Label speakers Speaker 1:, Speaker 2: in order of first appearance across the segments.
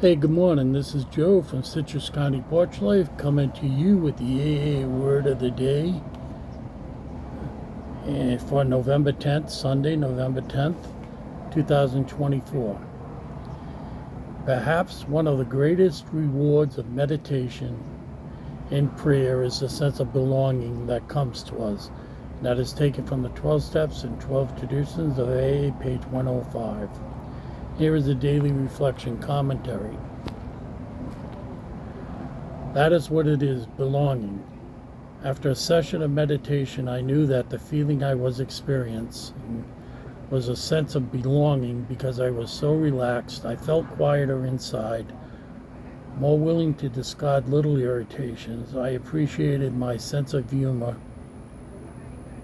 Speaker 1: Hey, good morning. This is Joe from Citrus County Porch Life coming to you with the AA word of the day and for November 10th, Sunday, November 10th, 2024. Perhaps one of the greatest rewards of meditation and prayer is the sense of belonging that comes to us. That is taken from the 12 Steps and 12 Traditions of AA, page 105. Here is a daily reflection commentary. That is what it is, belonging. After a session of meditation, I knew that the feeling I was experiencing was a sense of belonging because I was so relaxed. I felt quieter inside, more willing to discard little irritations. I appreciated my sense of humor.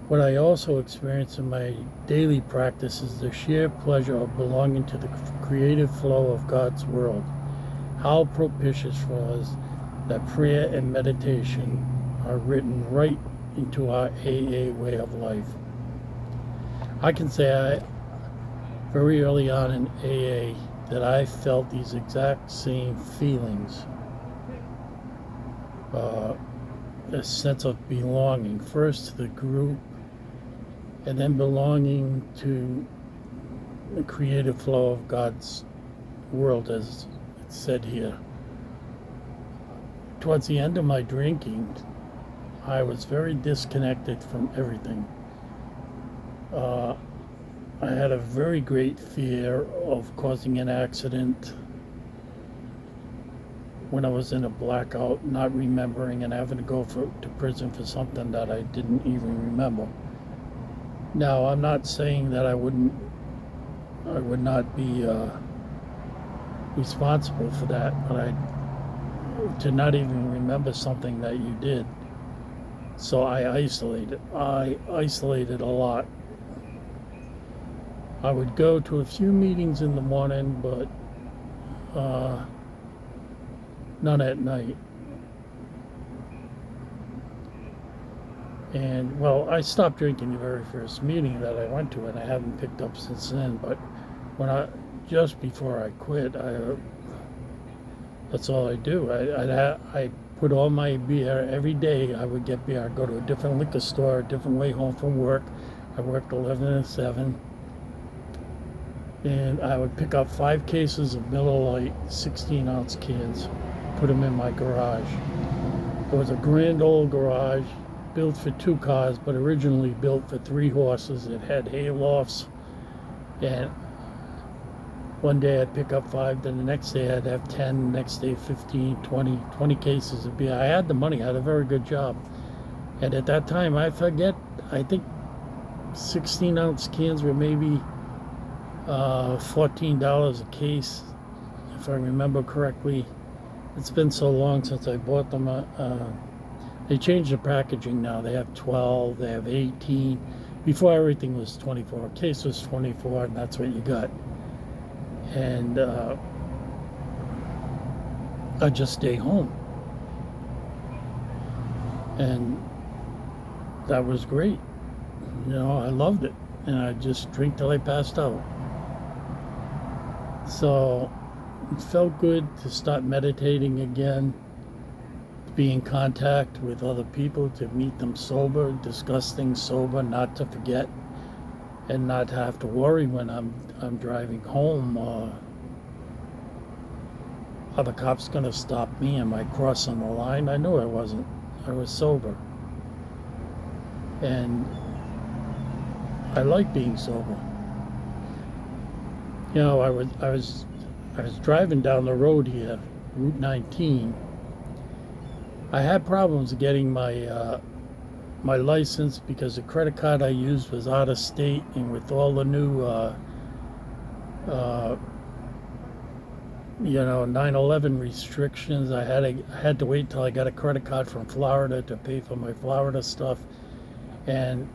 Speaker 1: What I also experienced in my daily practice is the sheer pleasure of belonging to the creative flow of God's world. How propitious for us that prayer and meditation are written right into our AA way of life. I can say very early on in AA that I felt these exact same feelings. A sense of belonging, first to the group, and then belonging to the creative flow of God's world, as it's said here. Towards the end of my drinking, I was very disconnected from everything. I had a very great fear of causing an accident when I was in a blackout, not remembering and having to go to prison for something that I didn't even remember. Now, I'm not saying that I would not be responsible for that, but to not even remember something that you did. So I isolated a lot. I would go to a few meetings in the morning, but none at night. And well, I stopped drinking the very first meeting that I went to, and I haven't picked up since then. But just before I quit, that's all I do. I put all my beer every day. I would get beer. I'd go to a different liquor store, a different way home from work. I worked 11 to 7. And I would pick up 5 cases of Miller Lite 16-ounce cans, put them in my garage. It was a grand old garage, built for 2 cars, but originally built for 3 horses. It had hay lofts, and one day I'd pick up 5, then the next day I'd have 10, next day 15, 20 cases of beer. I had the money, I had a very good job. And at that time, I think 16-ounce cans were maybe $14 a case, if I remember correctly. It's been so long since I bought them. They changed the packaging now. They have 12, they have 18. Before, everything was 24. A case was 24, and that's what you got. And I'd just stay home. And that was great. I loved it. And I'd just drink till I passed out. So it felt good to start meditating again, to be in contact with other people, to meet them sober, discuss things sober, not to forget, and not have to worry when I'm driving home. Are the cops going to stop me? Am I crossing the line? I knew I wasn't. I was sober. And I like being sober. I was driving down the road here, Route 19. I had problems getting my license because the credit card I used was out of state, and with all the new 9/11 restrictions, I had to wait till I got a credit card from Florida to pay for my Florida stuff, and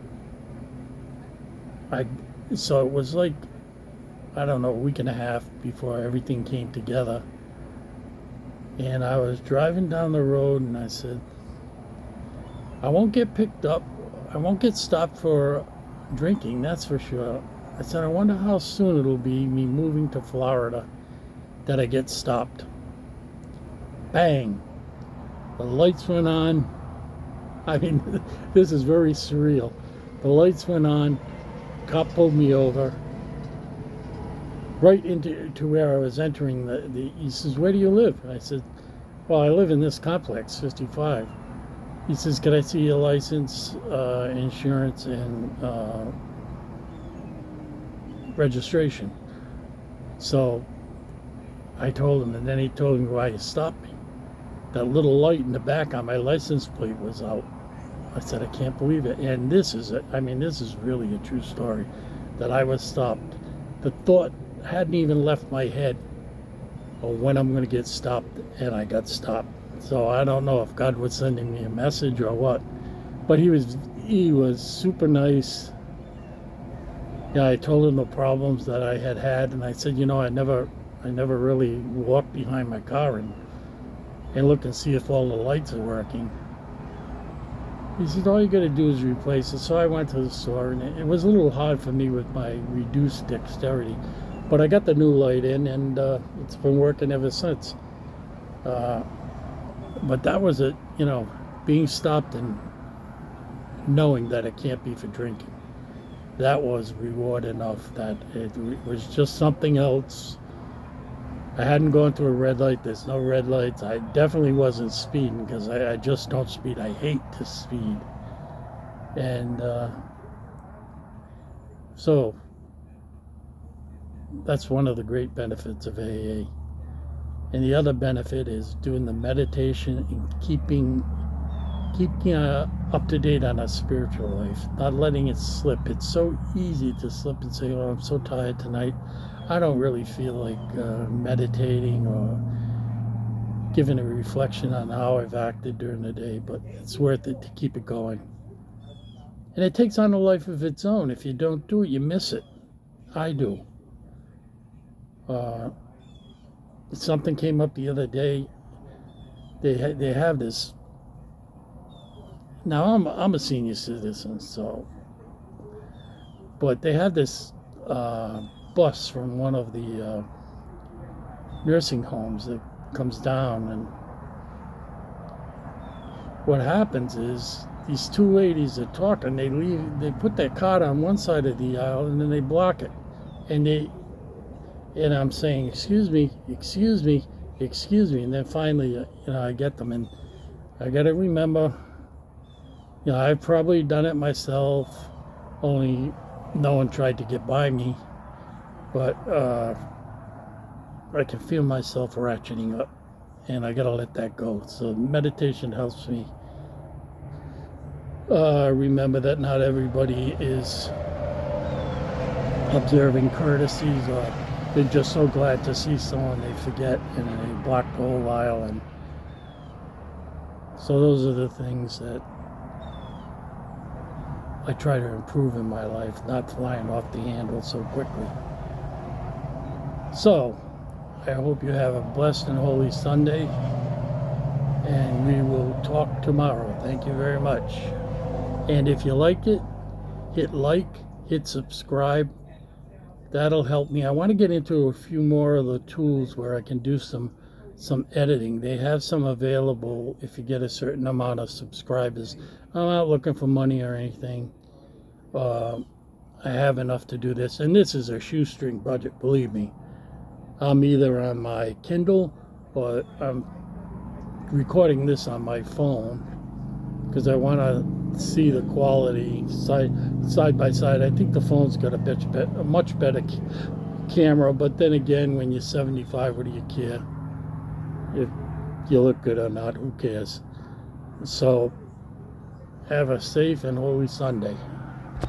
Speaker 1: so it was like, I don't know, a week and a half before everything came together. And I was driving down the road, and I said, I won't get picked up. I won't get stopped for drinking, that's for sure. I said, I wonder how soon it'll be me moving to Florida that I get stopped. Bang! The lights went on. I mean, this is very surreal. The lights went on. Cop pulled me over right into where I was entering he says, "Where do you live?" And I said, "Well, I live in this complex, 55. He says, "Can I see your license, insurance, and registration?" So I told him, and then he told me why he stopped me. That little light in the back on my license plate was out. I said, "I can't believe it." And this is really a true story, that I was stopped. The thought hadn't even left my head of when I'm going to get stopped, and I got stopped. So I don't know if God was sending me a message or what, but he was super nice. Yeah, I told him the problems that I had, and I said, I never really walked behind my car and look and see if all the lights are working. He said, "All you got to do is replace it." So I went to the store, and it was a little hard for me with my reduced dexterity, but I got the new light in, and it's been working ever since. But that was it, being stopped and knowing that it can't be for drinking. That was reward enough, that it was just something else. I hadn't gone through a red light. There's no red lights. I definitely wasn't speeding, because I just don't speed. I hate to speed. And so that's one of the great benefits of AA. And the other benefit is doing the meditation and keeping up to date on a spiritual life, not letting it slip. It's so easy to slip and say, "Oh, I'm so tired tonight. I don't really feel like meditating or giving a reflection on how I've acted during the day," but it's worth it to keep it going. And it takes on a life of its own. If you don't do it, you miss it. I do. Something came up the other day. They have this. Now I'm a senior citizen, but they have this bus from one of the nursing homes that comes down, and what happens is these two ladies are talking. They put their cart on one side of the aisle, and then they block it, and I'm saying, "Excuse me, excuse me, excuse me," and then finally, I get them, and I got to remember, I've probably done it myself, only no one tried to get by me, but I can feel myself ratcheting up, and I got to let that go. So meditation helps me remember that not everybody is observing courtesies, or they're just so glad to see someone they forget, and they block the whole aisle. And so those are the things that I try to improve in my life, not flying off the handle so quickly. So I hope you have a blessed and holy Sunday, and we will talk tomorrow. Thank you very much. And if you like it, hit like, hit subscribe. That'll help me. I want to get into a few more of the tools where I can do some editing. They have some available if you get a certain amount of subscribers. I'm not looking for money or anything. I have enough to do this, and this is a shoestring budget, believe me. I'm either on my Kindle, or I'm recording this on my phone, because I want to see the quality side by side. I think the phone's got a much better camera, but then again, when you're 75, what do you care? If you look good or not, who cares? So have a safe and holy Sunday.